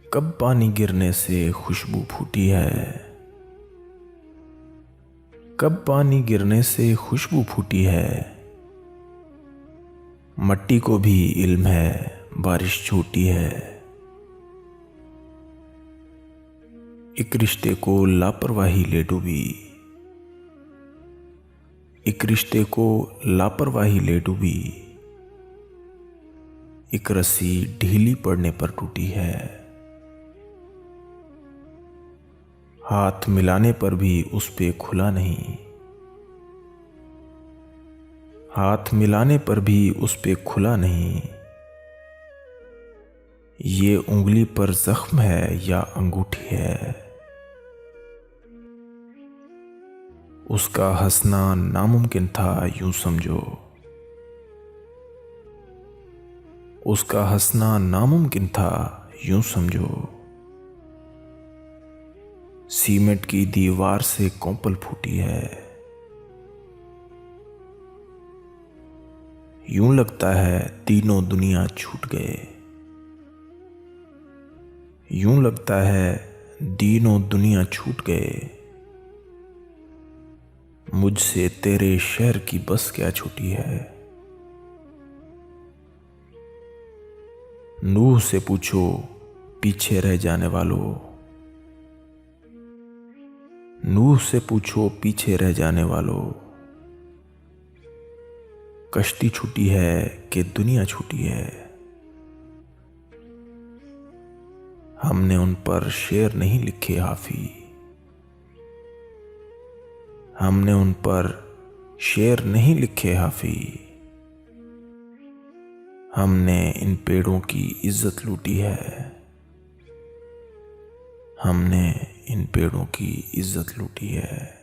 कब पानी गिरने से खुशबू फूटी है, कब पानी गिरने से खुशबू फूटी है। मट्टी को भी इल्म है बारिश छूटी है। एक रिश्ते को लापरवाही ले डूबी, एक रिश्ते को लापरवाही ले डूबी। एक रस्सी ढीली पड़ने पर टूटी है। हाथ मिलाने पर भी उस पे खुला नहीं, हाथ मिलाने पर भी उस पे खुला नहीं। ये उंगली पर जख्म है या अंगूठी है। उसका हंसना नामुमकिन था यूं समझो, उसका हंसना नामुमकिन था यूं समझो। सीमेंट की दीवार से कौंपल फूटी है। यूं लगता है तीनों दुनिया छूट गए, यूं लगता है तीनों दुनिया छूट गए। मुझसे तेरे शहर की बस क्या छूटी है। नूह से पूछो पीछे रह जाने वालों, नूह से पूछो पीछे रह जाने वालों। कश्ती छूटी है कि दुनिया छूटी है। हमने उन पर शेर नहीं लिखे हाफी, हमने उन पर शेर नहीं लिखे हाफी। हमने इन पेड़ों की इज्जत लूटी है, हमने इन पेड़ों की इज्जत लूटी है।